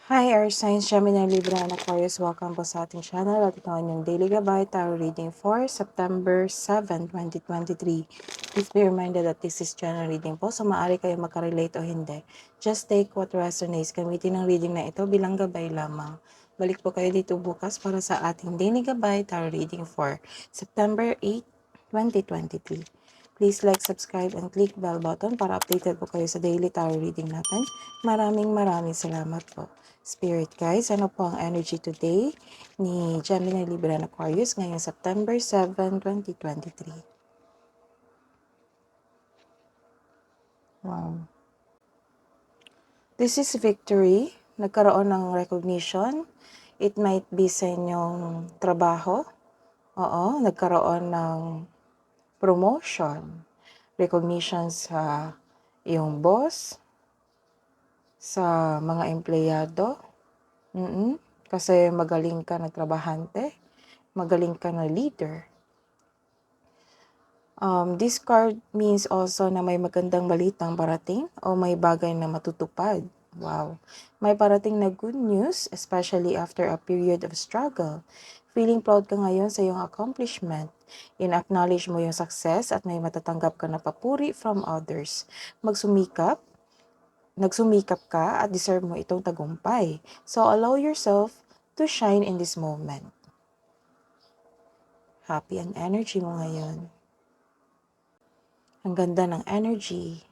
Hi, Air Signs, Gemini, Libra, and Aquarius. Welcome po sa ating channel at ito ang inyong Daily Gabay Tarot Reading for September 7, 2023. Please be reminded that this is general reading po, so maaari kayo makarelate o hindi. Just take what resonates. Gamitin ang reading na ito bilang gabay lamang. Balik po kayo dito bukas para sa ating Daily Gabay Tarot Reading for September 8, 2023. Please like, subscribe, and click bell button para updated po kayo sa daily tarot reading natin. Maraming salamat po. Spirit guys, ano po ang energy today ni Gemini, Libra, and Aquarius ngayong September 7, 2023? Wow. This is victory. Nagkaroon ng recognition. It might be sa inyong trabaho. Oo, nagkaroon ng promotion. Recognition sa iyong boss, sa mga empleyado. Kasi magaling ka na trabahante, magaling ka na leader. This card means also na may magandang balitang parating o may bagay na matutupad. Wow. May parating na good news, especially after a period of struggle. Feeling proud ka ngayon sa iyong accomplishment. In-acknowledge mo yung success at may matatanggap ka na papuri from others. Nagsumikap ka at deserve mo itong tagumpay. So allow yourself to shine in this moment. Happy ang energy mo ngayon. Ang ganda ng energy.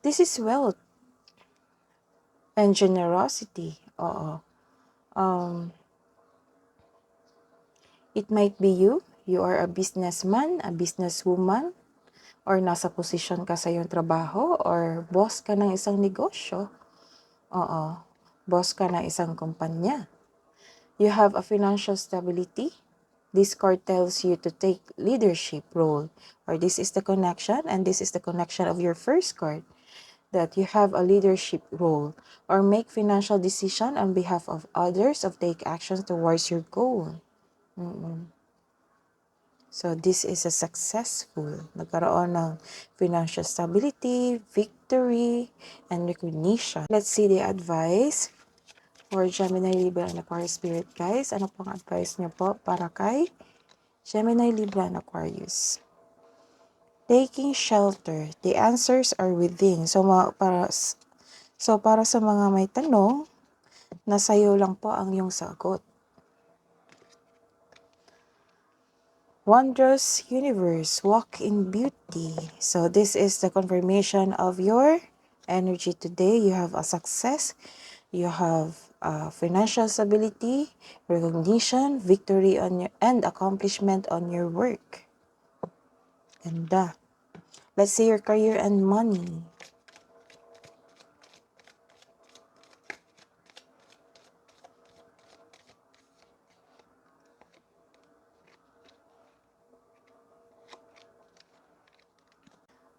This is wealth and generosity. Oo. It might be you. You are a businessman, a businesswoman, or nasa posisyon ka sa iyong trabaho, or boss ka ng isang negosyo. Oo. Boss ka ng isang kumpanya. You have a financial stability. This card tells you to take leadership role, or this is the connection, and this is the connection of your first card, that you have a leadership role, or make financial decision on behalf of others, or take actions towards your goal. So this is a successful. Nagkaroon ng financial stability, victory, and recognition. Let's see the advice for Gemini, Libra, and Aquarius Spirit guys. Ano pong advice niyo po para kay Gemini, Libra, and Aquarius? Taking shelter. The answers are within. So para sa mga may tanong, nasa iyo lang po ang iyong sagot. Wondrous universe, walk in beauty. So this is the confirmation of your energy today. You have a success, you have financial stability, recognition, victory on your and accomplishment on your work. And let's say your career and money.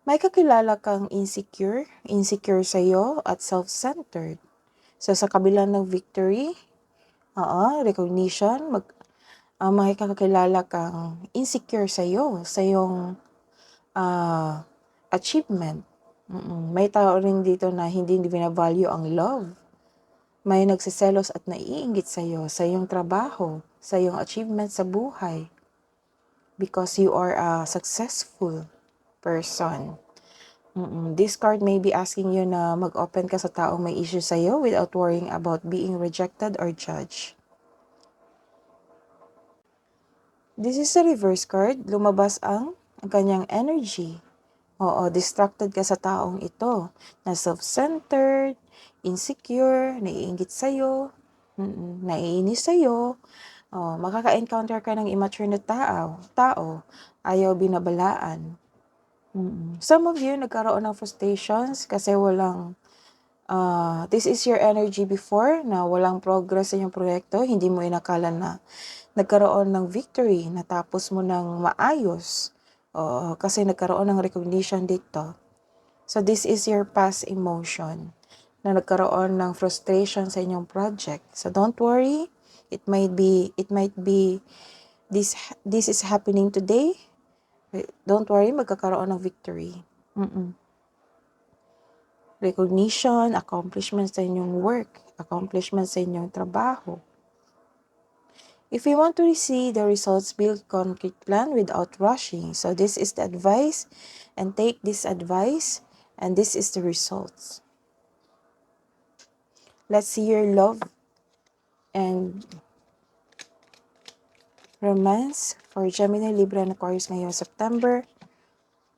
May kakilala kang insecure sa iyo at self-centered. So sa kabila ng victory, recognition, may kakilala kang insecure sa iyo, sa iyong achievement. May tao rin dito na hindi binavalue ang love. May nagsiselos at naiinggit sa iyo, sa iyong trabaho, sa iyong achievement sa buhay. Because you are a successful person. This card may be asking you na mag-open ka sa taong may issue sa iyo without worrying about being rejected or judged. This is a reverse card. Lumabas ang kanyang energy. Oo, distracted ka sa taong ito. Na self-centered, insecure, naiinggit sa'yo, naiinis sa'yo. Makaka-encounter ka ng immature na tao. Ayaw binabalaan. Some of you nagkaroon ng frustrations kasi this is your energy before na walang progress sa inyong proyekto. Hindi mo inakala na nagkaroon ng victory, natapos mo ng maayos. Kasi nagkaroon ng recognition dito. So this is your past emotion na nagkaroon ng frustration sa inyong project. So don't worry. It might be this is happening today. Don't worry, magkakaroon ng victory. recognition, accomplishment sa inyong work, accomplishment sa inyong trabaho. If you want to see the results, build concrete plan without rushing. So this is the advice, and take this advice, and this is the results. Let's see your love and romance for Gemini, Libra, and Aquarius ngayong September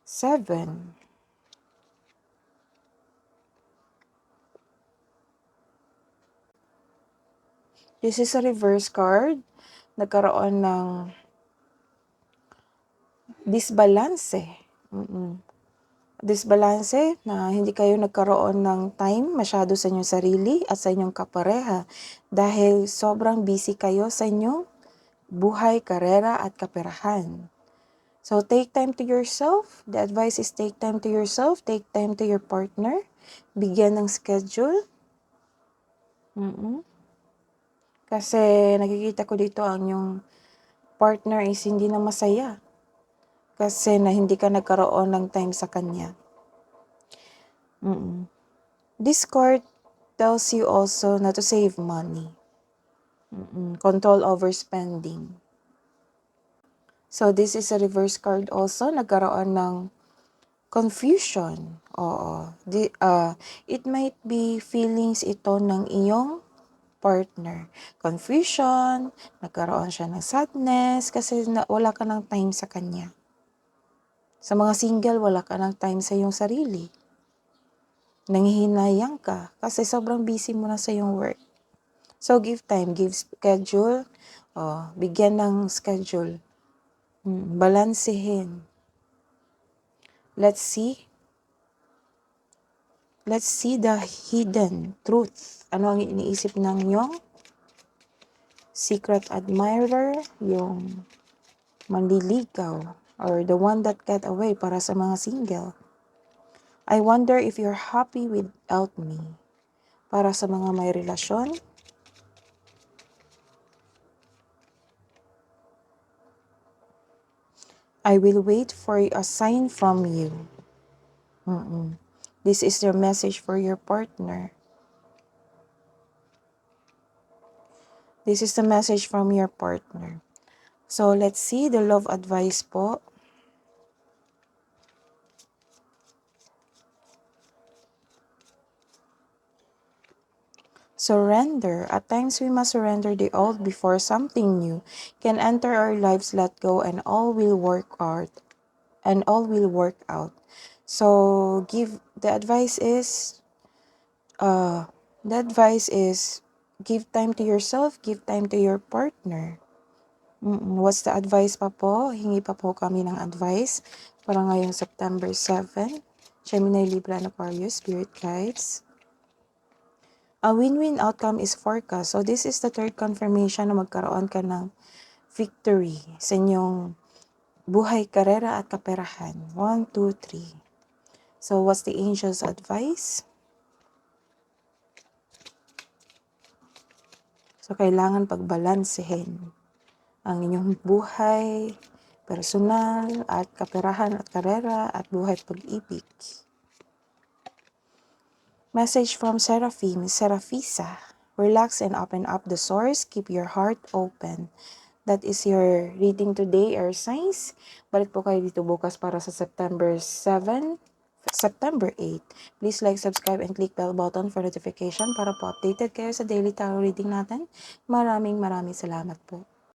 7. This is a reverse card. Nagkaroon ng disbalance. Disbalance na hindi kayo nagkaroon ng time masyado sa inyong sarili at sa inyong kapareha dahil sobrang busy kayo sa inyong buhay, karera at kaperahan. So take time to yourself. The advice is take time to yourself, take time to your partner, bigyan ng schedule. Kasi nakikita ko dito ang yung partner is hindi na masaya. Kasi na hindi ka nagkaroon ng time sa kanya. This card tells you also not to save money. Control over spending. So this is a reverse card also. Nagkaroon ng confusion. Oo. It might be feelings ito ng iyong partner. Confusion, nagkaroon siya ng sadness kasi wala ka ng time sa kanya. Sa mga single, wala ka ng time sa iyong sarili. Nanghihinayang ka kasi sobrang busy mo na sa iyong work. So give time, give schedule, bigyan ng schedule. Balansehin. Let's see the hidden truth. Ano ang iniisip ng iyong secret admirer, yung manliligaw, or the one that got away para sa mga single. I wonder if you're happy without me. Para sa mga may relasyon. I will wait for a sign from you. This is your message for your partner. This is the message from your partner. So, let's see the love advice po. Surrender. At times, we must surrender the old before something new can enter our lives. Let go, and all will work out. So, the advice is give time to yourself, give time to your partner. What's the advice pa po? Hingi pa po kami ng advice para ngayong September 7. Gemini, Libra, and Aquarius, Spirit Guides. A win-win outcome is forecast. So this is the third confirmation na magkaroon ka ng victory sa inyong buhay, karera at kaperahan. 1, 2, 3. So what's the angel's advice? So kailangan pagbalansehin ang inyong buhay, personal at kaperahan at karera at buhay pag-ibig. Message from Seraphim, Seraphisa. Relax and open up the source. Keep your heart open. That is your reading today, air signs. Balik po kayo dito bukas para sa September 7, September 8. Please like, subscribe, and click bell button for notification para po updated kayo sa daily tarot reading natin. Maraming salamat po.